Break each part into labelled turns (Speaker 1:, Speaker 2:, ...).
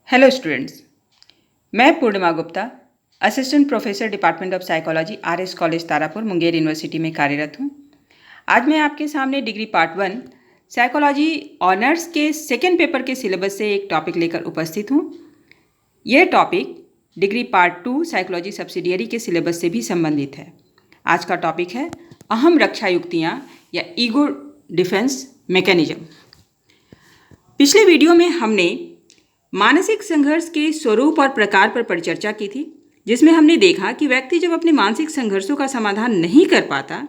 Speaker 1: Hello students, मैं Purnima Gupta, assistant professor department of psychology RS college Tarapur Munger university में कार्यरत हूँ। आज मैं आपके सामने डिग्री पार्ट 1 साइकोलॉजी ऑनर्स के सेकेंड पेपर के सिलेबस से एक टॉपिक लेकर उपस्थित हूँ। यह topic degree part 2 psychology subsidiary के सिलेबस से भी संबंधित है। आज का टॉपिक है अहम रक्षा युक्तियाँ या ईगो डिफेंस मैकेनिज्म। पिछले वीडियो में हमने मानसिक संघर्ष के स्वरूप और प्रकार पर परिचर्चा की थी, जिसमें हमने देखा कि व्यक्ति जब अपने मानसिक संघर्षों का समाधान नहीं कर पाता,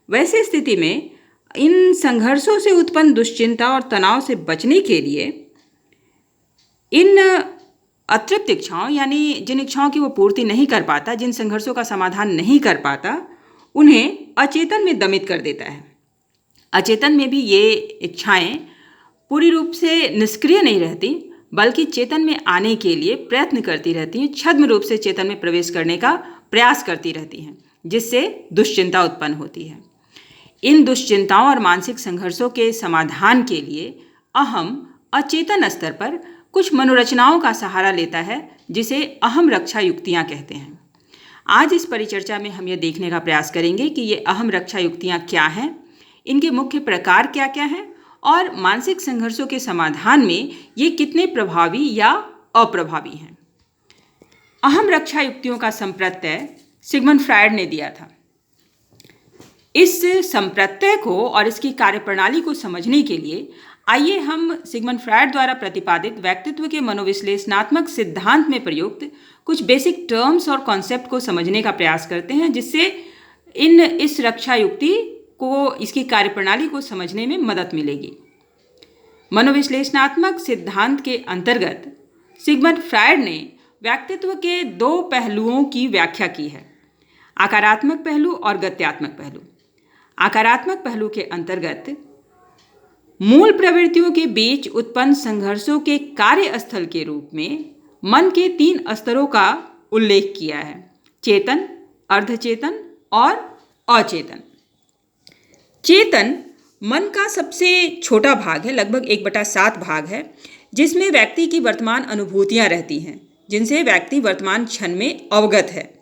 Speaker 1: वैसे स्थिति में इन संघर्षों से उत्पन्न दुश्चिंता और तनाव से बचने के लिए इन अतृप्त इच्छाओं यानी जिन इच्छाओं की वो पूर्ति नहीं कर पाता, जिन संघर्षों का समाधान नहीं कर पाता, उन्हें अचेतन में दमित कर देता है। अचेतन में भी ये इच्छाएं पूरी रूप से निष्क्रिय नहीं रहती, बल्कि चेतन में आने के लिए प्रयत्न करती रहती हैं, छद्म रूप से चेतन में प्रवेश करने का प्रयास करती रहती हैं, जिससे दुश्चिंता उत्पन्न होती है। इन दुश्चिंताओं और मानसिक संघर्षों के समाधान के लिए अहम अचेतन स्तर पर कुछ मनोरचनाओं का सहारा लेता है, जिसे अहम रक्षा युक्तियाँ कहते हैं। आज इस परिचर्चा में हम ये देखने का प्रयास करेंगे कि ये अहम रक्षा युक्तियाँ क्या हैं, इनके मुख्य प्रकार क्या क्या हैं और मानसिक संघर्षों के समाधान में ये कितने प्रभावी या अप्रभावी हैं। अहम रक्षा युक्तियों का संप्रत्यय सिगमंड फ्रायड ने दिया था। इस संप्रत्यय को और इसकी कार्यप्रणाली को समझने के लिए आइए हम सिगमंड फ्रायड द्वारा प्रतिपादित व्यक्तित्व के मनोविश्लेषणात्मक सिद्धांत में प्रयुक्त कुछ बेसिक टर्म्स और कॉन्सेप्ट को समझने का प्रयास करते हैं, जिससे इस रक्षा युक्ति को, इसकी कार्यप्रणाली को समझने में मदद मिलेगी। मनोविश्लेषणात्मक सिद्धांत के अंतर्गत सिगमंड फ्रायड ने व्यक्तित्व के दो पहलुओं की व्याख्या की है, आकारात्मक पहलू और गत्यात्मक पहलू। आकारात्मक पहलू के अंतर्गत मूल प्रवृत्तियों के बीच उत्पन्न संघर्षों के कार्यस्थल के रूप में मन के 3 स्तरों का उल्लेख किया है: चेतन, अर्धचेतन और अचेतन। चेतन मन का सबसे छोटा भाग है, लगभग 1/7 भाग है, जिसमें व्यक्ति की वर्तमान अनुभूतियां रहती हैं, जिनसे व्यक्ति वर्तमान क्षण में अवगत है।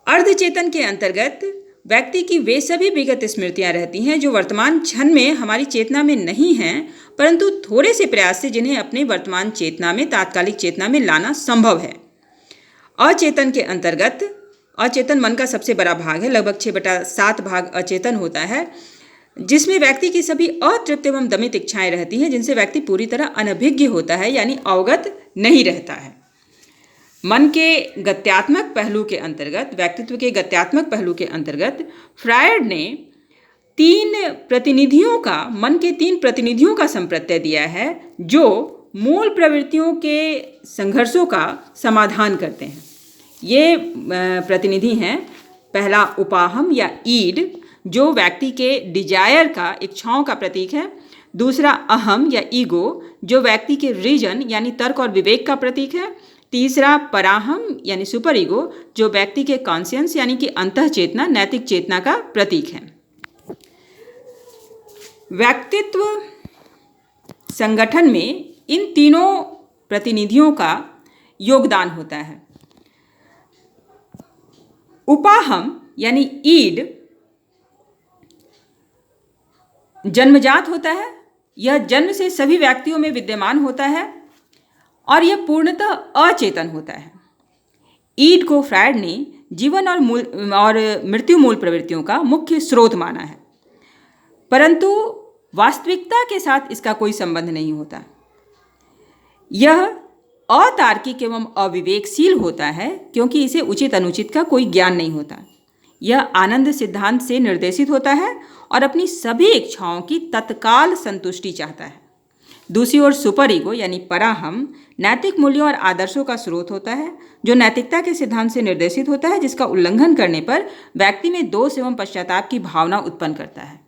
Speaker 1: अर्धचेतन के अंतर्गत व्यक्ति की वे सभी विगत स्मृतियां रहती हैं जो वर्तमान क्षण में हमारी चेतना में नहीं हैं, परंतु थोड़े से प्रयास से जिन्हें अपने वर्तमान चेतना में, तात्कालिक चेतना में लाना संभव है। अचेतन के अंतर्गत अचेतन मन का सबसे बड़ा भाग है, लगभग 6/7 भाग अचेतन होता है, जिसमें व्यक्ति की सभी अतृप्त एवं दमित इच्छाएं रहती हैं, जिनसे व्यक्ति पूरी तरह अनभिज्ञ होता है, यानी अवगत नहीं रहता है। मन के गत्यात्मक पहलू के अंतर्गत, व्यक्तित्व के गत्यात्मक पहलू के अंतर्गत फ्रायड ने मन के 3 प्रतिनिधियों का संप्रत्यय दिया है, जो मूल प्रवृत्तियों के संघर्षों का समाधान करते हैं। ये प्रतिनिधि हैं, पहला उपाहम या ईड, जो व्यक्ति के डिजायर का, इच्छाओं का प्रतीक है। दूसरा अहम या ईगो, जो व्यक्ति के रीजन यानी तर्क और विवेक का प्रतीक है। तीसरा पराहम यानी सुपर ईगो, जो व्यक्ति के कॉन्शियंस यानी कि अंतः चेतना, नैतिक चेतना का प्रतीक है। व्यक्तित्व संगठन में इन तीनों प्रतिनिधियों का योगदान होता है। उपाहम यानी ईड जन्मजात होता है, यह जन्म से सभी व्यक्तियों में विद्यमान होता है और यह पूर्णतः अचेतन होता है। ईड को फ्रायड ने जीवन और मृत्यु मूल प्रवृत्तियों का मुख्य स्रोत माना है, परंतु वास्तविकता के साथ इसका कोई संबंध नहीं होता। यह अतार्किक एवं अविवेकशील होता है, क्योंकि इसे उचित अनुचित का कोई ज्ञान नहीं होता। यह आनंद सिद्धांत से निर्देशित होता है और अपनी सभी इच्छाओं की तत्काल संतुष्टि चाहता है। दूसरी ओर सुपर ईगो यानी पराहम नैतिक मूल्यों और आदर्शों का स्रोत होता है, जो नैतिकता के सिद्धांत से निर्देशित होता है, जिसका उल्लंघन करने पर व्यक्ति में दोष एवं पश्चाताप की भावना उत्पन्न करता है।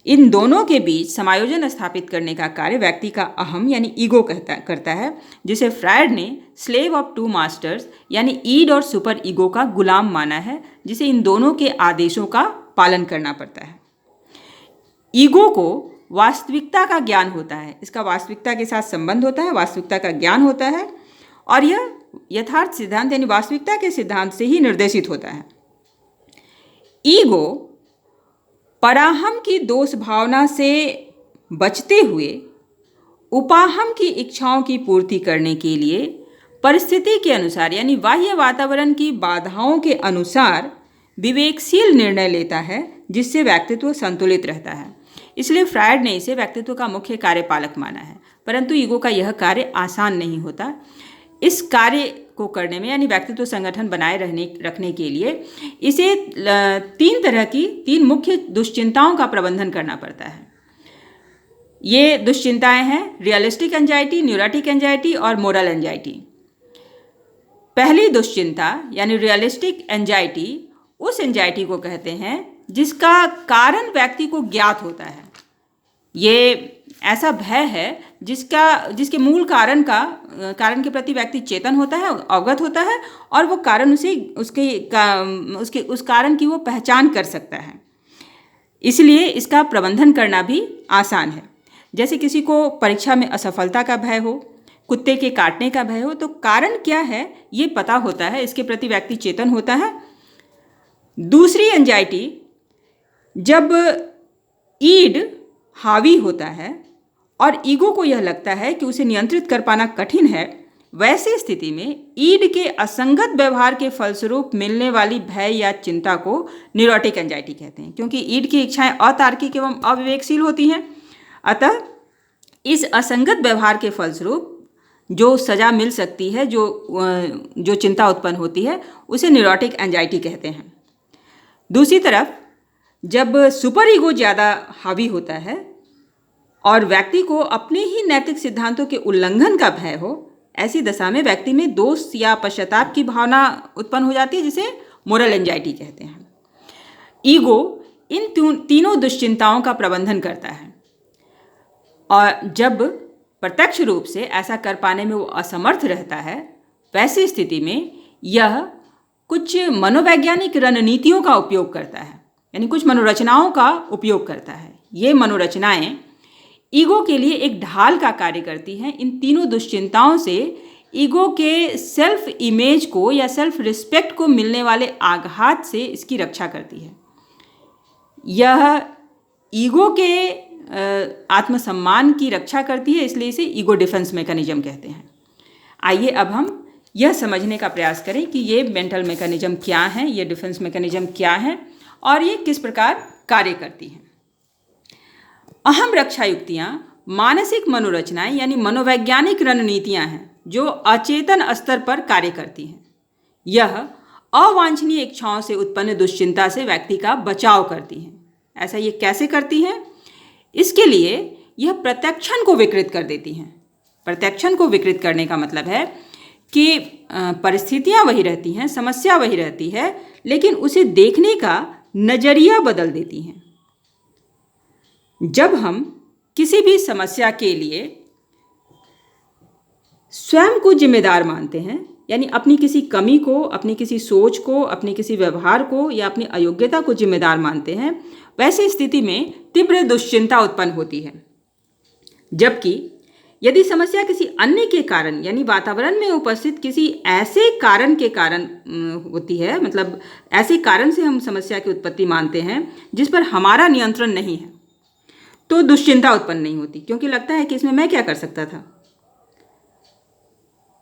Speaker 1: इन दोनों के बीच समायोजन स्थापित करने का कार्य व्यक्ति का अहम यानी ईगो करता है, जिसे फ्रायड ने स्लेव ऑफ 2 मास्टर्स यानी ईड और सुपर ईगो का गुलाम माना है, जिसे इन दोनों के आदेशों का पालन करना पड़ता है। ईगो को वास्तविकता का ज्ञान होता है, इसका वास्तविकता के साथ संबंध होता है, वास्तविकता का ज्ञान होता है और यह यथार्थ सिद्धांत यानी वास्तविकता के सिद्धांत से ही निर्देशित होता है। ईगो पराहम की दोष भावना से बचते हुए उपाहम की इच्छाओं की पूर्ति करने के लिए परिस्थिति के अनुसार यानी बाह्य वातावरण की बाधाओं के अनुसार विवेकशील निर्णय लेता है, जिससे व्यक्तित्व संतुलित रहता है। इसलिए फ्रायड ने इसे व्यक्तित्व का मुख्य कार्यपालक माना है। परंतु ईगो का यह कार्य आसान नहीं होता। इस कार्य को करने में यानी व्यक्तित्व संगठन बनाए रखने के लिए इसे तीन मुख्य दुश्चिंताओं का प्रबंधन करना पड़ता है। ये दुश्चिंताएं हैं रियलिस्टिक एंजाइटी, न्यूरोटिक एंजाइटी और मोरल एंजाइटी। पहली दुश्चिंता यानी रियलिस्टिक एंजाइटी उस एंजाइटी को कहते हैं जिसका कारण व्यक्ति को ज्ञात होता है। ये ऐसा भय है जिसके मूल कारण के प्रति व्यक्ति चेतन होता है, अवगत होता है और वो कारण उस कारण की वो पहचान कर सकता है। इसलिए इसका प्रबंधन करना भी आसान है। जैसे किसी को परीक्षा में असफलता का भय हो, कुत्ते के काटने का भय हो, तो कारण क्या है ये पता होता है, इसके प्रति व्यक्ति चेतन होता है। दूसरी एंजाइटी जब ईड हावी होता है और ईगो को यह लगता है कि उसे नियंत्रित कर पाना कठिन है, वैसी स्थिति में ईड के असंगत व्यवहार के फलस्वरूप मिलने वाली भय या चिंता को न्यूरोटिक एंजाइटी कहते हैं, क्योंकि ईड की इच्छाएं अतार्किक एवं अविवेकशील होती हैं। अतः इस असंगत व्यवहार के फलस्वरूप जो सजा मिल सकती है, जो चिंता उत्पन्न होती है, उसे न्यूरोटिक एंजाइटी कहते हैं। दूसरी तरफ जब सुपर ईगो ज़्यादा हावी होता है और व्यक्ति को अपने ही नैतिक सिद्धांतों के उल्लंघन का भय हो, ऐसी दशा में व्यक्ति में दोष या पश्चाताप की भावना उत्पन्न हो जाती है, जिसे मोरल एंजाइटी कहते हैं। ईगो इन तीनों दुश्चिंताओं का प्रबंधन करता है और जब प्रत्यक्ष रूप से ऐसा कर पाने में वो असमर्थ रहता है, वैसी स्थिति में यह कुछ मनोवैज्ञानिक रणनीतियों का उपयोग करता है, यानी कुछ मनोरचनाओं का उपयोग करता है। ये मनोरचनाएं ईगो के लिए एक ढाल का कार्य करती हैं। इन तीनों दुश्चिंताओं से ईगो के सेल्फ इमेज को या सेल्फ रिस्पेक्ट को मिलने वाले आघात से इसकी रक्षा करती है। यह ईगो के आत्मसम्मान की रक्षा करती है, इसलिए इसे ईगो डिफेंस मैकेनिज्म कहते हैं। आइए अब हम यह समझने का प्रयास करें कि ये मेंटल मैकेनिज्म क्या हैं, ये डिफेंस मैकेनिज्म क्या हैं और ये किस प्रकार कार्य करती हैं। अहम रक्षा युक्तियाँ मानसिक मनोरचनाएं यानी मनोवैज्ञानिक रणनीतियाँ हैं जो अचेतन स्तर पर कार्य करती हैं। यह अवांछनीय इच्छाओं से उत्पन्न दुश्चिंता से व्यक्ति का बचाव करती हैं। ऐसा ये कैसे करती हैं? इसके लिए यह प्रत्यक्षण को विकृत कर देती हैं। प्रत्यक्षण को विकृत करने का मतलब है कि परिस्थितियाँ वही रहती हैं, समस्या वही रहती है, लेकिन उसे देखने का नज़रिया बदल देती हैं। जब हम किसी भी समस्या के लिए स्वयं को जिम्मेदार मानते हैं, यानी अपनी किसी कमी को, अपनी किसी सोच को, अपने किसी व्यवहार को या अपनी अयोग्यता को जिम्मेदार मानते हैं, वैसी स्थिति में तीव्र दुश्चिंता उत्पन्न होती है। जबकि यदि समस्या किसी अन्य के कारण यानी वातावरण में उपस्थित किसी ऐसे कारण के कारण होती है, मतलब ऐसे कारण से हम समस्या की उत्पत्ति मानते हैं जिस पर हमारा नियंत्रण नहीं है, तो दुश्चिंता उत्पन्न नहीं होती, क्योंकि लगता है कि इसमें मैं क्या कर सकता था।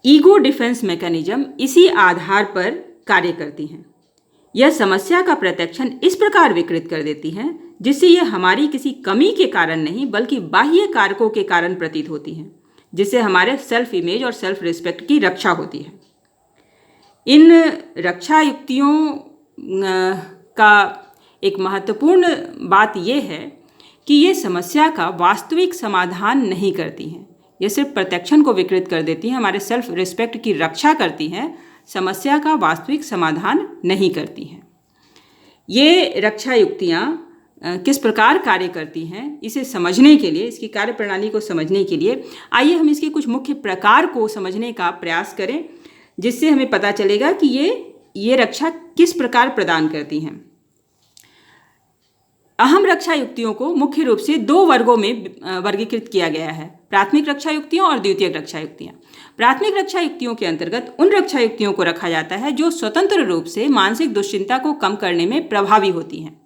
Speaker 1: ईगो डिफेंस मैकेनिज्म इसी आधार पर कार्य करती हैं। यह समस्या का प्रत्यक्षण इस प्रकार विकृत कर देती हैं जिससे यह हमारी किसी कमी के कारण नहीं बल्कि बाह्य कारकों के कारण प्रतीत होती हैं, जिससे हमारे सेल्फ इमेज और सेल्फ रिस्पेक्ट की रक्षा होती है। इन रक्षा युक्तियों का एक महत्वपूर्ण बात यह है कि ये समस्या का वास्तविक समाधान नहीं करती हैं। ये सिर्फ प्रत्यक्षण को विकृत कर देती हैं, हमारे सेल्फ रिस्पेक्ट की रक्षा करती हैं, समस्या का वास्तविक समाधान नहीं करती हैं। ये रक्षा युक्तियाँ किस प्रकार कार्य करती हैं, इसे समझने के लिए, इसकी कार्य प्रणाली को समझने के लिए आइए हम इसके कुछ मुख्य प्रकार को समझने का प्रयास करें, जिससे हमें पता चलेगा कि ये रक्षा किस प्रकार प्रदान करती हैं। अहम रक्षा युक्तियों को मुख्य रूप से 2 वर्गों में वर्गीकृत किया गया है, प्राथमिक रक्षा युक्तियाँ और द्वितीयक रक्षा युक्तियाँ। प्राथमिक रक्षा युक्तियों के अंतर्गत उन रक्षा युक्तियों को रखा जाता है जो स्वतंत्र रूप से मानसिक दुश्चिंता को कम करने में प्रभावी होती हैं।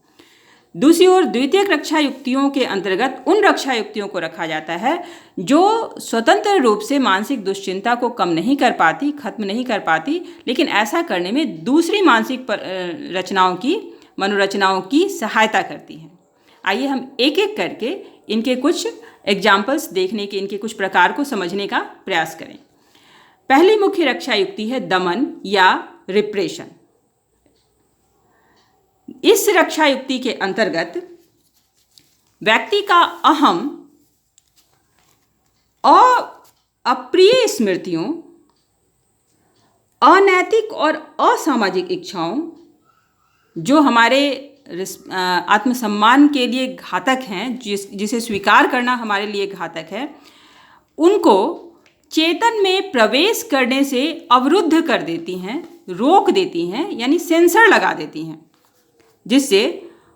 Speaker 1: दूसरी ओर द्वितीयक रक्षा युक्तियों के अंतर्गत उन रक्षा युक्तियों को रखा जाता है जो स्वतंत्र रूप से मानसिक दुश्चिंता को कम नहीं कर पाती, खत्म नहीं कर पाती, लेकिन ऐसा करने में दूसरी मानसिक मनोरचनाओं की सहायता करती हैं। आइए हम एक एक करके इनके कुछ एग्जाम्पल्स देखने के, इनके कुछ प्रकार को समझने का प्रयास करें। पहली मुख्य रक्षा युक्ति है दमन या रिप्रेशन। इस रक्षा युक्ति के अंतर्गत व्यक्ति का अहम अप्रिय स्मृतियों, अनैतिक और असामाजिक इच्छाओं जो हमारे आत्मसम्मान के लिए घातक हैं, जिसे स्वीकार करना हमारे लिए घातक है, उनको चेतन में प्रवेश करने से अवरुद्ध कर देती हैं, रोक देती हैं, यानी सेंसर लगा देती हैं, जिससे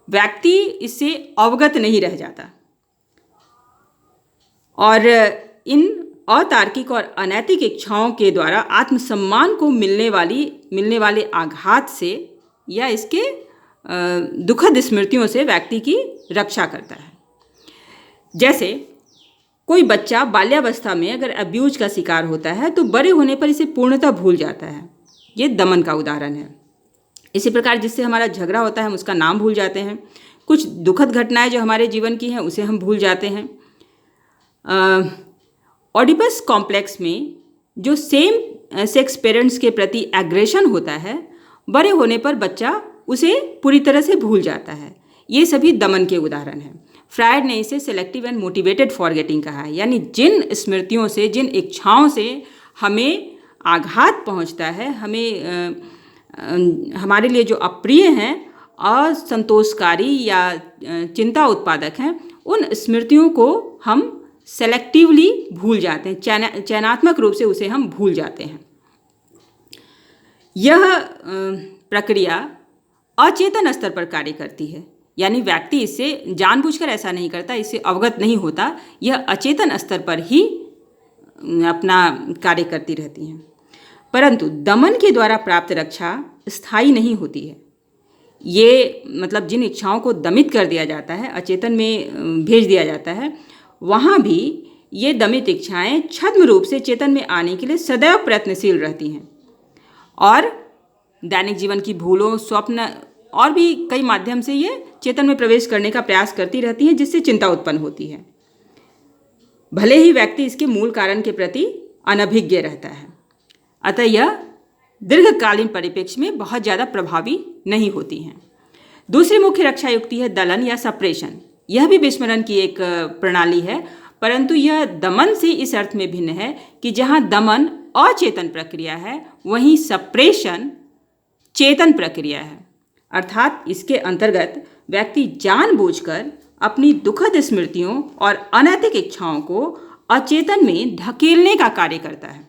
Speaker 1: व्यक्ति इससे अवगत नहीं रह जाता और इन अतार्किक और अनैतिक इच्छाओं के द्वारा आत्मसम्मान को मिलने वाले आघात से या इसके दुखद स्मृतियों से व्यक्ति की रक्षा करता है। जैसे कोई बच्चा बाल्यावस्था में अगर अब्यूज का शिकार होता है तो बड़े होने पर इसे पूर्णतः भूल जाता है। ये दमन का उदाहरण है। इसी प्रकार जिससे हमारा झगड़ा होता है हम उसका नाम भूल जाते हैं। कुछ दुखद घटनाएं जो हमारे जीवन की हैं उसे हम भूल जाते हैं। ओडिपस कॉम्प्लेक्स में जो सेम सेक्स पेरेंट्स के प्रति एग्रेशन होता है, बड़े होने पर बच्चा उसे पूरी तरह से भूल जाता है। ये सभी दमन के उदाहरण हैं। फ्रायड ने इसे सेलेक्टिव एंड मोटिवेटेड फॉरगेटिंग कहा है, यानी जिन स्मृतियों से, जिन इच्छाओं से हमें आघात पहुंचता है, हमारे लिए जो अप्रिय हैं, असंतोषकारी या चिंता उत्पादक हैं, उन स्मृतियों को हम सेलेक्टिवली भूल जाते हैं, चयनात्मक रूप से उसे हम भूल जाते हैं। यह प्रक्रिया अचेतन स्तर पर कार्य करती है, यानी व्यक्ति इससे जानबूझकर ऐसा नहीं करता, इससे अवगत नहीं होता, यह अचेतन स्तर पर ही अपना कार्य करती रहती हैं। परंतु दमन के द्वारा प्राप्त रक्षा स्थायी नहीं होती है। ये मतलब जिन इच्छाओं को दमित कर दिया जाता है, अचेतन में भेज दिया जाता है, वहाँ भी ये दमित इच्छाएं छद्म रूप से चेतन में आने के लिए सदैव प्रयत्नशील रहती हैं और दैनिक जीवन की भूलों, स्वप्न और भी कई माध्यम से ये चेतन में प्रवेश करने का प्रयास करती रहती हैं, जिससे चिंता उत्पन्न होती है, भले ही व्यक्ति इसके मूल कारण के प्रति अनभिज्ञ रहता है। अतः यह दीर्घकालीन परिप्रेक्ष्य में बहुत ज़्यादा प्रभावी नहीं होती हैं। दूसरी मुख्य रक्षा युक्ति है दलन या सप्रेशन। यह भी विस्मरण की एक प्रणाली है, परंतु यह दमन से इस अर्थ में भिन्न है कि जहाँ दमन अचेतन प्रक्रिया है, वहीं सप्रेशन चेतन प्रक्रिया है। अर्थात इसके अंतर्गत व्यक्ति जानबूझकर अपनी दुखद स्मृतियों और अनैतिक इच्छाओं को अचेतन में धकेलने का कार्य करता है।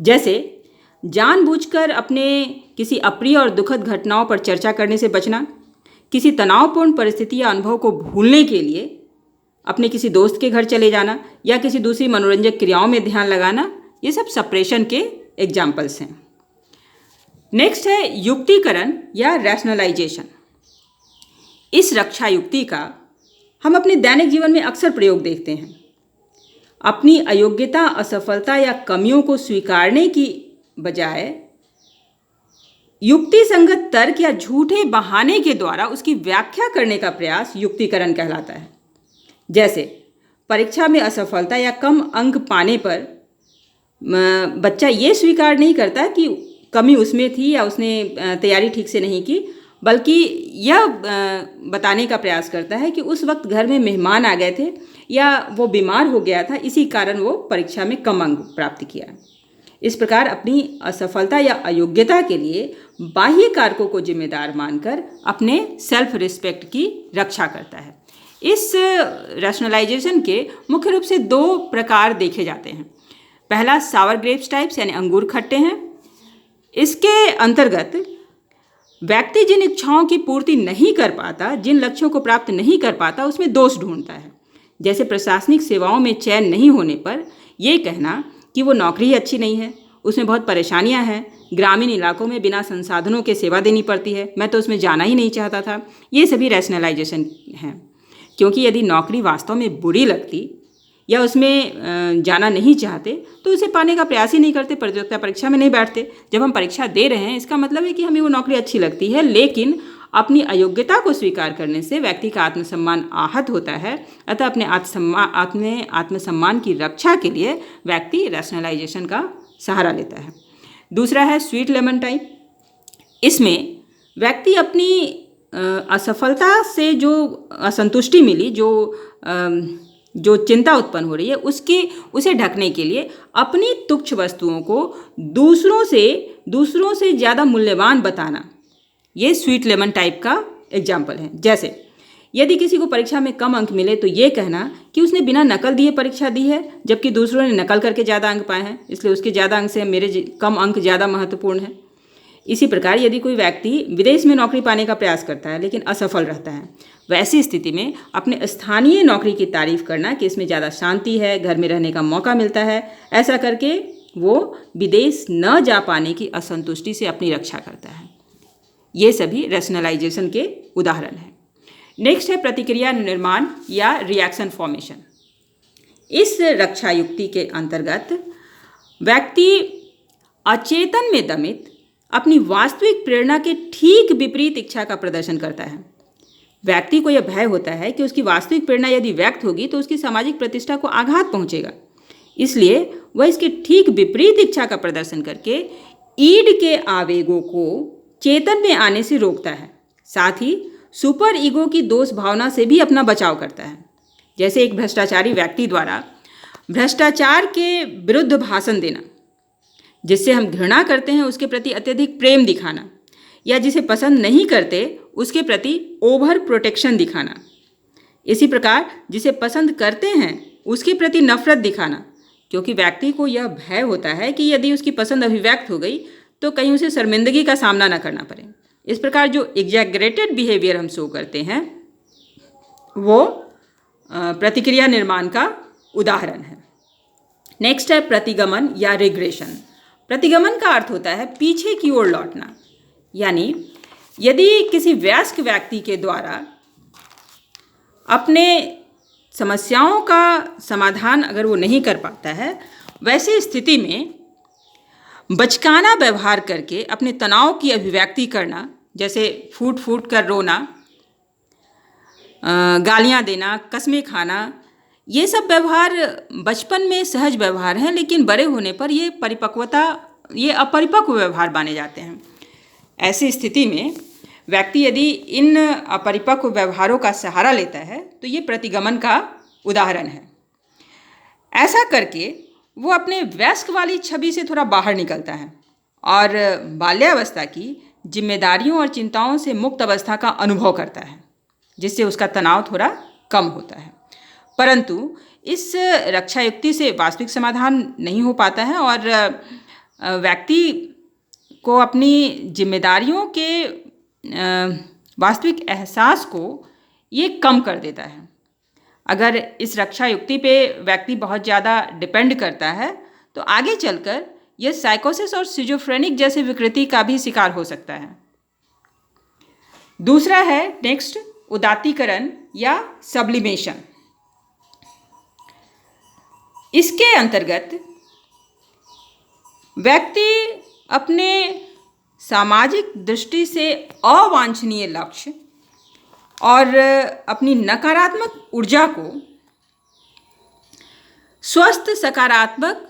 Speaker 1: जैसे जानबूझकर अपने किसी अप्रिय और दुखद घटनाओं पर चर्चा करने से बचना, किसी तनावपूर्ण परिस्थिति या अनुभव को भूलने के लिए अपने किसी दोस्त के घर चले जाना या किसी दूसरी मनोरंजक क्रियाओं में ध्यान लगाना, ये सब सप्रेशन के एग्जाम्पल्स हैं। नेक्स्ट है युक्तिकरण या रैशनलाइजेशन। इस रक्षा युक्ति का हम अपने दैनिक जीवन में अक्सर प्रयोग देखते हैं। अपनी अयोग्यता, असफलता या कमियों को स्वीकारने की बजाय युक्ति संगत तर्क या झूठे बहाने के द्वारा उसकी व्याख्या करने का प्रयास युक्तिकरण कहलाता है। जैसे परीक्षा में असफलता या कम अंक पाने पर बच्चा ये स्वीकार नहीं करता कि कमी उसमें थी या उसने तैयारी ठीक से नहीं की, बल्कि यह बताने का प्रयास करता है कि उस वक्त घर में मेहमान आ गए थे या वो बीमार हो गया था, इसी कारण वो परीक्षा में कम अंक प्राप्त किया। इस प्रकार अपनी असफलता या अयोग्यता के लिए बाह्य कारकों को जिम्मेदार मानकर अपने सेल्फ रिस्पेक्ट की रक्षा करता है। इस रैशनलाइजेशन के मुख्य रूप से 2 प्रकार देखे जाते हैं। पहला सावर ग्रेप्स टाइप्स यानी अंगूर खट्टे हैं। इसके अंतर्गत व्यक्ति जिन इच्छाओं की पूर्ति नहीं कर पाता, जिन लक्ष्यों को प्राप्त नहीं कर पाता, उसमें दोष ढूंढता है। जैसे प्रशासनिक सेवाओं में चयन नहीं होने पर यह कहना कि वो नौकरी ही अच्छी नहीं है, उसमें बहुत परेशानियां हैं, ग्रामीण इलाकों में बिना संसाधनों के सेवा देनी पड़ती है, मैं तो उसमें जाना ही नहीं चाहता था। ये सभी रैशनलाइजेशन हैं, क्योंकि यदि नौकरी वास्तव में बुरी लगती या उसमें जाना नहीं चाहते तो उसे पाने का प्रयास ही नहीं करते, प्रतियोगिता परीक्षा में नहीं बैठते। जब हम परीक्षा दे रहे हैं इसका मतलब है कि हमें वो नौकरी अच्छी लगती है, लेकिन अपनी अयोग्यता को स्वीकार करने से व्यक्ति का आत्मसम्मान आहत होता है। अतः अपने आत्मसम्मान की रक्षा के लिए व्यक्ति रैशनलाइजेशन का सहारा लेता है। दूसरा है स्वीट लेमन टाइप। इसमें व्यक्ति अपनी असफलता से जो असंतुष्टि मिली, जो चिंता उत्पन्न हो रही है, उसे ढकने के लिए अपनी तुच्छ वस्तुओं को दूसरों से ज़्यादा मूल्यवान बताना, ये स्वीट लेमन टाइप का एग्जाम्पल है। जैसे यदि किसी को परीक्षा में कम अंक मिले तो ये कहना कि उसने बिना नकल दिए परीक्षा दी है, जबकि दूसरों ने नकल करके ज़्यादा अंक पाए हैं, इसलिए उसके ज़्यादा अंक से मेरे कम अंक ज़्यादा महत्वपूर्ण है। इसी प्रकार यदि कोई व्यक्ति विदेश में नौकरी पाने का प्रयास करता है लेकिन असफल रहता है, वैसी स्थिति में अपने स्थानीय नौकरी की तारीफ करना कि इसमें ज़्यादा शांति है, घर में रहने का मौका मिलता है, ऐसा करके वो विदेश न जा पाने की असंतुष्टि से अपनी रक्षा करता है। ये सभी रैशनलाइजेशन के उदाहरण हैं। नेक्स्ट है प्रतिक्रिया निर्माण या रिएक्शन फॉर्मेशन। इस रक्षा युक्ति के अंतर्गत व्यक्ति अचेतन में दमित अपनी वास्तविक प्रेरणा के ठीक विपरीत इच्छा का प्रदर्शन करता है। व्यक्ति को यह भय होता है कि उसकी वास्तविक प्रेरणा यदि व्यक्त होगी तो उसकी सामाजिक प्रतिष्ठा को आघात पहुंचेगा, इसलिए वह इसके ठीक विपरीत इच्छा का प्रदर्शन करके ईड के आवेगों को चेतन में आने से रोकता है। साथ ही सुपर ईगो की दोष भावना से भी अपना बचाव करता है। जैसे एक भ्रष्टाचारी व्यक्ति द्वारा भ्रष्टाचार के विरुद्ध भाषण देना, जिससे हम घृणा करते हैं उसके प्रति अत्यधिक प्रेम दिखाना, या जिसे पसंद नहीं करते उसके प्रति ओवर प्रोटेक्शन दिखाना। इसी प्रकार जिसे पसंद करते हैं उसके प्रति नफरत दिखाना, क्योंकि व्यक्ति को यह भय होता है कि यदि उसकी पसंद अभिव्यक्त हो गई तो कहीं उसे शर्मिंदगी का सामना न करना पड़े। इस प्रकार जो एग्जैगरेटेड बिहेवियर हम शो करते हैं वो प्रतिक्रिया निर्माण का उदाहरण है। नेक्स्ट है प्रतिगमन या रिग्रेशन। प्रतिगमन का अर्थ होता है पीछे की ओर लौटना, यानी यदि किसी वयस्क व्यक्ति के द्वारा अपने समस्याओं का समाधान अगर वो नहीं कर पाता है, वैसी स्थिति में बचकाना व्यवहार करके अपने तनाव की अभिव्यक्ति करना, जैसे फूट फूट कर रोना, गालियाँ देना, कस्में खाना, ये सब व्यवहार बचपन में सहज व्यवहार हैं, लेकिन बड़े होने पर ये अपरिपक्व व्यवहार माने जाते हैं। ऐसी स्थिति में व्यक्ति यदि इन अपरिपक्व व्यवहारों का सहारा लेता है तो ये प्रतिगमन का उदाहरण है। ऐसा करके वो अपने वयस्क वाली छवि से थोड़ा बाहर निकलता है और बाल्यावस्था की जिम्मेदारियों और चिंताओं से मुक्त अवस्था का अनुभव करता है, जिससे उसका तनाव थोड़ा कम होता है। परंतु इस रक्षा युक्ति से वास्तविक समाधान नहीं हो पाता है और व्यक्ति को अपनी जिम्मेदारियों के वास्तविक एहसास को ये कम कर देता है। अगर इस रक्षा युक्ति पे व्यक्ति बहुत ज़्यादा डिपेंड करता है तो आगे चलकर यह साइकोसिस और सिजोफ्रेनिक जैसे विकृति का भी शिकार हो सकता है। दूसरा है नेक्स्ट उदात्तीकरण या सब्लिमेशन। इसके अंतर्गत व्यक्ति अपने सामाजिक दृष्टि से अवांछनीय लक्ष्य और अपनी नकारात्मक ऊर्जा को स्वस्थ, सकारात्मक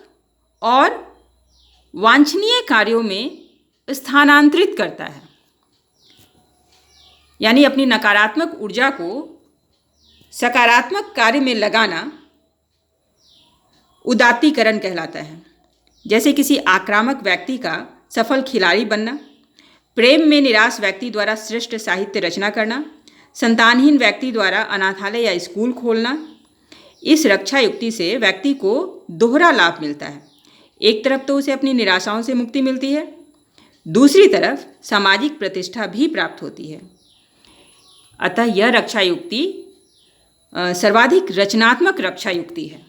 Speaker 1: और वांछनीय कार्यों में स्थानांतरित करता है। यानी अपनी नकारात्मक ऊर्जा को सकारात्मक कार्य में लगाना उदात्तीकरण कहलाता है। जैसे किसी आक्रामक व्यक्ति का सफल खिलाड़ी बनना, प्रेम में निराश व्यक्ति द्वारा श्रेष्ठ साहित्य रचना करना, संतानहीन व्यक्ति द्वारा अनाथालय या स्कूल खोलना। इस रक्षा युक्ति से व्यक्ति को दोहरा लाभ मिलता है। एक तरफ तो उसे अपनी निराशाओं से मुक्ति मिलती है, दूसरी तरफ सामाजिक प्रतिष्ठा भी प्राप्त होती है। अतः यह रक्षा युक्ति सर्वाधिक रचनात्मक रक्षा युक्ति है।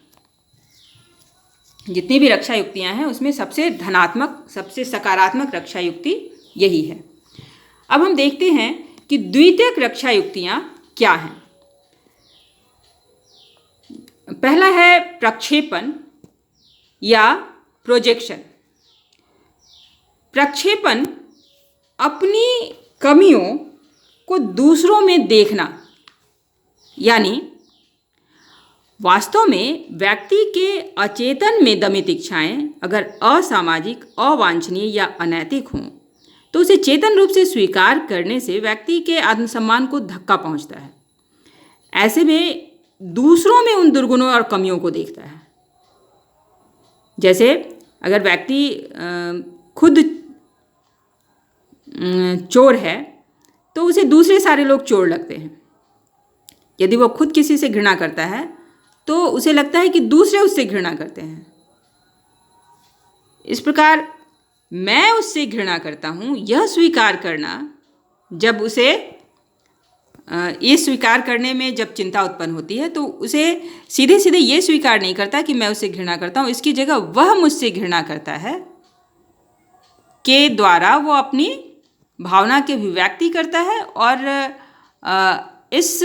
Speaker 1: जितनी भी रक्षा युक्तियां हैं उसमें सबसे धनात्मक, सबसे सकारात्मक रक्षा युक्ति यही है। अब हम देखते हैं कि द्वितीयक रक्षा युक्तियां क्या हैं। पहला है प्रक्षेपण या प्रोजेक्शन। प्रक्षेपण अपनी कमियों को दूसरों में देखना, यानी वास्तव में व्यक्ति के अचेतन में दमित इच्छाएं अगर असामाजिक, अवांछनीय या अनैतिक हों तो उसे चेतन रूप से स्वीकार करने से व्यक्ति के आत्मसम्मान को धक्का पहुंचता है। ऐसे में दूसरों में उन दुर्गुणों और कमियों को देखता है। जैसे अगर व्यक्ति खुद चोर है तो उसे दूसरे सारे लोग चोर लगते हैं। यदि वो खुद किसी से घृणा करता है तो उसे लगता है कि दूसरे उससे घृणा करते हैं। इस प्रकार मैं उससे घृणा करता हूँ यह स्वीकार करना, जब उसे ये स्वीकार करने में जब चिंता उत्पन्न होती है तो उसे सीधे सीधे ये स्वीकार नहीं करता कि मैं उससे घृणा करता हूँ। इसकी जगह वह मुझसे घृणा करता है के द्वारा वो अपनी भावना की अभिव्यक्ति करता है और इस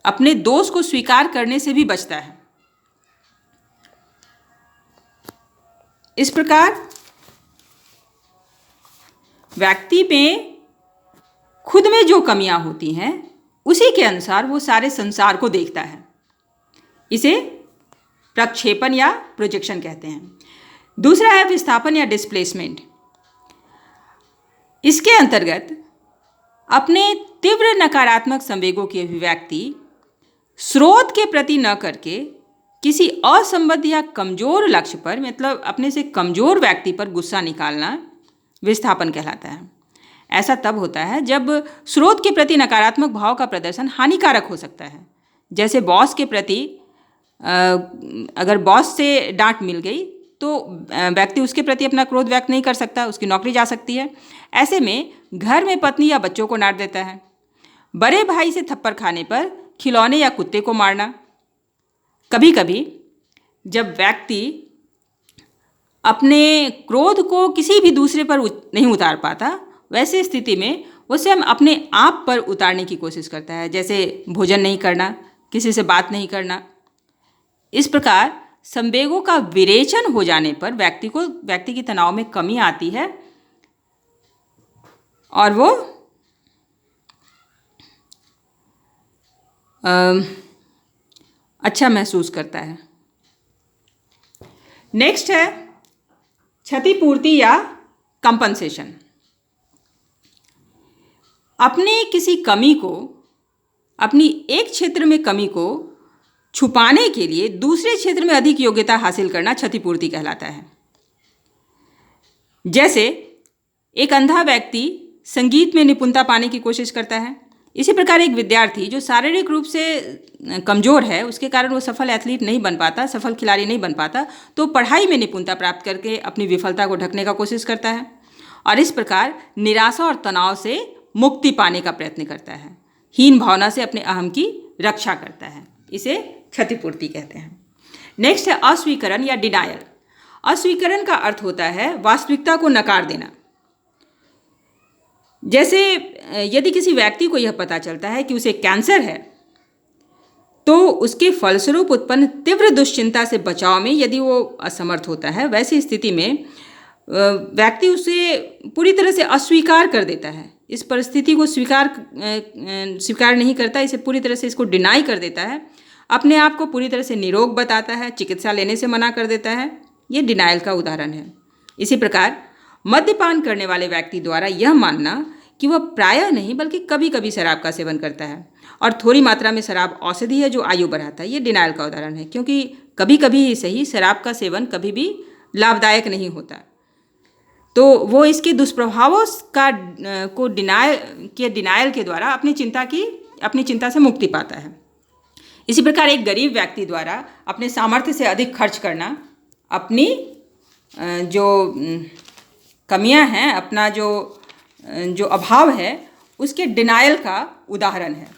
Speaker 1: अपने दोष को स्वीकार करने से भी बचता है। इस प्रकार व्यक्ति में खुद में जो कमियां होती हैं उसी के अनुसार वो सारे संसार को देखता है। इसे प्रक्षेपण या प्रोजेक्शन कहते हैं। दूसरा है विस्थापन या डिस्प्लेसमेंट। इसके अंतर्गत अपने तीव्र नकारात्मक संवेगों की अभिव्यक्ति स्रोत के प्रति न करके किसी असंबद्ध या कमजोर लक्ष्य पर, मतलब अपने से कमजोर व्यक्ति पर गुस्सा निकालना विस्थापन कहलाता है। ऐसा तब होता है जब स्रोत के प्रति नकारात्मक भाव का प्रदर्शन हानिकारक हो सकता है। जैसे बॉस के प्रति अगर बॉस से डांट मिल गई तो व्यक्ति उसके प्रति अपना क्रोध व्यक्त नहीं कर सकता, उसकी नौकरी जा सकती है। ऐसे में घर में पत्नी या बच्चों को डांट देता है। बड़े भाई से थप्पड़ खाने पर खिलौने या कुत्ते को मारना। कभी कभी जब व्यक्ति अपने क्रोध को किसी भी दूसरे पर नहीं उतार पाता, वैसे स्थिति में वो स्वयं अपने आप पर उतारने की कोशिश करता है। जैसे भोजन नहीं करना, किसी से बात नहीं करना। इस प्रकार संवेगों का विरेचन हो जाने पर व्यक्ति की तनाव में कमी आती है और वो अच्छा महसूस करता है। नेक्स्ट है क्षतिपूर्ति या कंपनसेशन। अपने किसी कमी को, अपनी एक क्षेत्र में कमी को छुपाने के लिए दूसरे क्षेत्र में अधिक योग्यता हासिल करना क्षतिपूर्ति कहलाता है। जैसे एक अंधा व्यक्ति संगीत में निपुणता पाने की कोशिश करता है, इसी प्रकार एक विद्यार्थी जो शारीरिक रूप से कमज़ोर है, उसके कारण वो सफल एथलीट नहीं बन पाता, सफल खिलाड़ी नहीं बन पाता, तो पढ़ाई में निपुणता प्राप्त करके अपनी विफलता को ढकने का कोशिश करता है और इस प्रकार निराशा और तनाव से मुक्ति पाने का प्रयत्न करता है। हीन भावना से अपने अहम की रक्षा करता है। इसे क्षतिपूर्ति कहते हैं। नेक्स्ट है अस्वीकरण या डिनायल। अस्वीकरण का अर्थ होता है वास्तविकता को नकार देना। जैसे यदि किसी व्यक्ति को यह पता चलता है कि उसे कैंसर है, तो उसके फलस्वरूप उत्पन्न तीव्र दुश्चिंता से बचाव में यदि वो असमर्थ होता है, वैसी स्थिति में व्यक्ति उसे पूरी तरह से अस्वीकार कर देता है। इस परिस्थिति को स्वीकार नहीं करता, इसे पूरी तरह से इसको डिनाई कर देता है, अपने आप को पूरी तरह से निरोग बताता है, चिकित्सा लेने से मना कर देता है। ये डिनायल का उदाहरण है। इसी प्रकार मद्यपान करने वाले व्यक्ति द्वारा यह मानना कि वह प्रायः नहीं बल्कि कभी कभी शराब का सेवन करता है और थोड़ी मात्रा में शराब औषधि है जो आयु बढ़ाता है, ये डिनायल का उदाहरण है। क्योंकि कभी कभी ही सही, शराब का सेवन कभी भी लाभदायक नहीं होता, तो वो इसके दुष्प्रभावों को डिनायल के द्वारा अपनी चिंता से मुक्ति पाता है। इसी प्रकार एक गरीब व्यक्ति द्वारा अपने सामर्थ्य से अधिक खर्च करना अपनी जो कमियां हैं, अपना जो अभाव है, उसके डिनायल का उदाहरण है।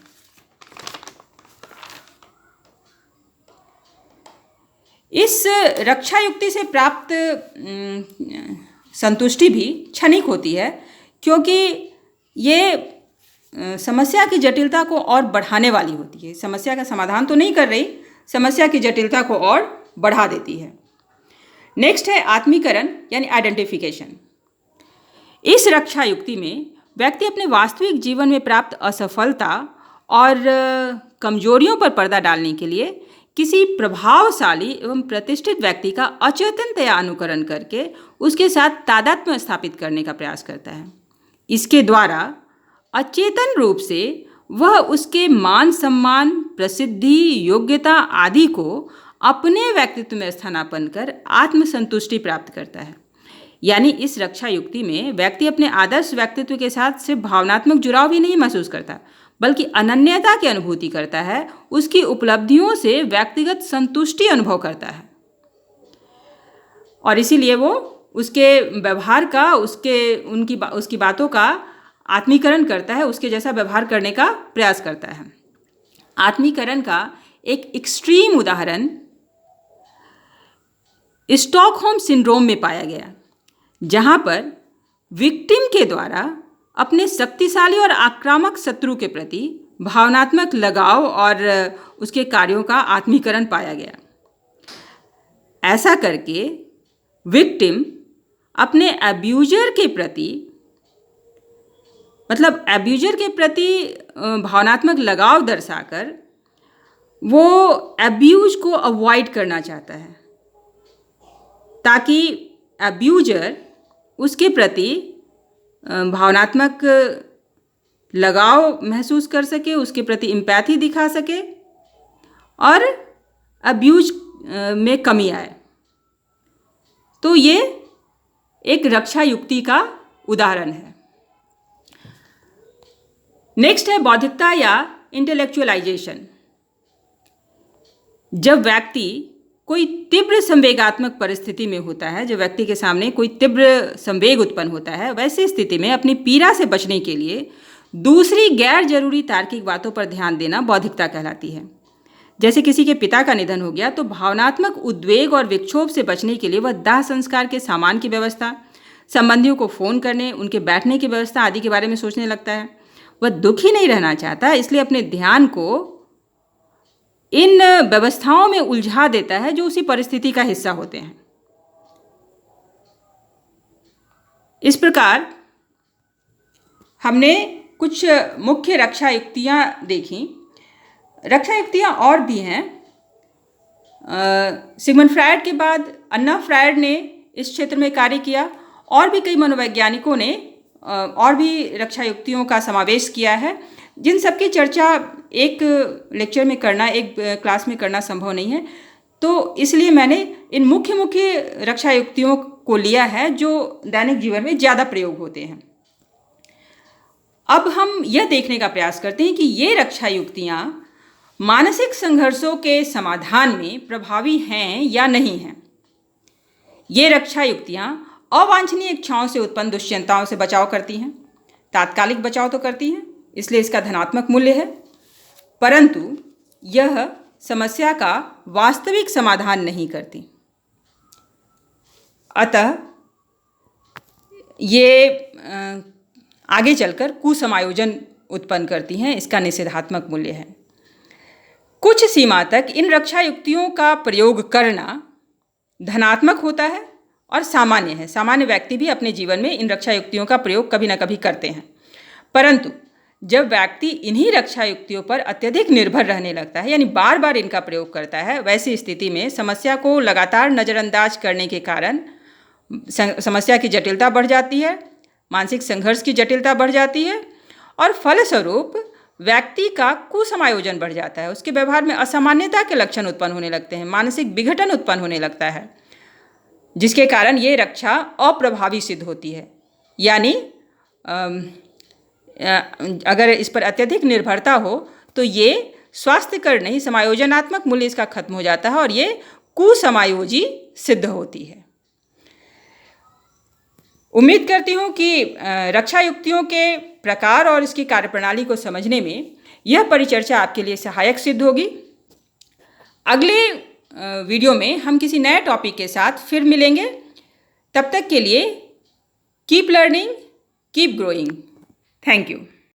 Speaker 1: इस रक्षा युक्ति से प्राप्त संतुष्टि भी क्षणिक होती है, क्योंकि ये समस्या की जटिलता को और बढ़ाने वाली होती है। समस्या का समाधान तो नहीं कर रही, समस्या की जटिलता को और बढ़ा देती है। नेक्स्ट है आत्मीकरण यानी आइडेंटिफिकेशन। इस रक्षा युक्ति में व्यक्ति अपने वास्तविक जीवन में प्राप्त असफलता और कमजोरियों पर पर्दा डालने के लिए किसी प्रभावशाली एवं प्रतिष्ठित व्यक्ति का अचेतनतया अनुकरण करके उसके साथ तादात्म्य स्थापित करने का प्रयास करता है। इसके द्वारा अचेतन रूप से वह उसके मान सम्मान, प्रसिद्धि, योग्यता आदि को अपने व्यक्तित्व में स्थानापन्न कर आत्मसंतुष्टि प्राप्त करता है। यानी इस रक्षा युक्ति में व्यक्ति अपने आदर्श व्यक्तित्व के साथ सिर्फ भावनात्मक जुड़ाव ही नहीं महसूस करता, बल्कि अनन्यता की अनुभूति करता है, उसकी उपलब्धियों से व्यक्तिगत संतुष्टि अनुभव करता है, और इसीलिए वो उसके व्यवहार का, उसकी बातों का आत्मीकरण करता है, उसके जैसा व्यवहार करने का प्रयास करता है। आत्मीकरण का एक एक्सट्रीम उदाहरण स्टॉकहोम सिंड्रोम में पाया गया, जहां पर विक्टिम के द्वारा अपने शक्तिशाली और आक्रामक शत्रु के प्रति भावनात्मक लगाव और उसके कार्यों का आत्मीकरण पाया गया। ऐसा करके विक्टिम अपने अब्यूजर के प्रति भावनात्मक लगाव दर्शाकर वो अब्यूज को अवॉइड करना चाहता है, ताकि अब्यूजर उसके प्रति भावनात्मक लगाव महसूस कर सके, उसके प्रति एम्पैथी दिखा सके और अब्यूज में कमी आए। तो ये एक रक्षा युक्ति का उदाहरण है। नेक्स्ट है बौद्धिकता या इंटेलेक्चुअलाइजेशन। जब व्यक्ति कोई तीव्र संवेगात्मक परिस्थिति में होता है, जब व्यक्ति के सामने कोई तीव्र संवेग उत्पन्न होता है, वैसी स्थिति में अपनी पीड़ा से बचने के लिए दूसरी गैर जरूरी तार्किक बातों पर ध्यान देना बौद्धिकता कहलाती है। जैसे किसी के पिता का निधन हो गया तो भावनात्मक उद्वेग और विक्षोभ से बचने के लिए वह दाह संस्कार के सामान की व्यवस्था, संबंधियों को फ़ोन करने, उनके बैठने की व्यवस्था आदि के बारे में सोचने लगता है। वह दुखी नहीं रहना चाहता, इसलिए अपने ध्यान को इन व्यवस्थाओं में उलझा देता है जो उसी परिस्थिति का हिस्सा होते हैं। इस प्रकार हमने कुछ मुख्य रक्षा युक्तियाँ देखी। रक्षा युक्तियाँ और भी हैं। सिगमंड फ्रायड के बाद अन्ना फ्रायड ने इस क्षेत्र में कार्य किया, और भी कई मनोवैज्ञानिकों ने और भी रक्षा युक्तियों का समावेश किया है, जिन सबकी चर्चा एक लेक्चर में करना, एक क्लास में करना संभव नहीं है। तो इसलिए मैंने इन मुख्य रक्षा युक्तियों को लिया है जो दैनिक जीवन में ज़्यादा प्रयोग होते हैं। अब हम यह देखने का प्रयास करते हैं कि ये रक्षा युक्तियाँ मानसिक संघर्षों के समाधान में प्रभावी हैं या नहीं हैं। ये रक्षा युक्तियाँ अवांछनीय इच्छाओं से उत्पन्न दुश्चिंताओं से बचाव करती हैं, तात्कालिक बचाव तो करती हैं, इसलिए इसका धनात्मक मूल्य है, परंतु यह समस्या का वास्तविक समाधान नहीं करती। अतः ये आगे चलकर कुसमायोजन उत्पन्न करती हैं, इसका निषेधात्मक मूल्य है। कुछ सीमा तक इन रक्षा युक्तियों का प्रयोग करना धनात्मक होता है और सामान्य है। सामान्य व्यक्ति भी अपने जीवन में इन रक्षा युक्तियों का प्रयोग कभी ना कभी करते हैं, परंतु जब व्यक्ति इन्हीं रक्षा युक्तियों पर अत्यधिक निर्भर रहने लगता है, यानी बार बार इनका प्रयोग करता है, वैसी स्थिति में समस्या को लगातार नज़रअंदाज करने के कारण समस्या की जटिलता बढ़ जाती है, मानसिक संघर्ष की जटिलता बढ़ जाती है, और फलस्वरूप व्यक्ति का कुसमायोजन बढ़ जाता है। उसके व्यवहार में असामान्यता के लक्षण उत्पन्न होने लगते हैं, मानसिक विघटन उत्पन्न होने लगता है, जिसके कारण ये रक्षा अप्रभावी सिद्ध होती है। यानी अगर इस पर अत्यधिक निर्भरता हो तो ये स्वास्थ्यकर नहीं, समायोजनात्मक मूल्य इसका खत्म हो जाता है और ये कुसमायोजी सिद्ध होती है। उम्मीद करती हूँ कि रक्षा युक्तियों के प्रकार और इसकी कार्यप्रणाली को समझने में यह परिचर्चा आपके लिए सहायक सिद्ध होगी। अगले वीडियो में हम किसी नए टॉपिक के साथ फिर मिलेंगे। तब तक के लिए keep learning, keep growing. Thank you.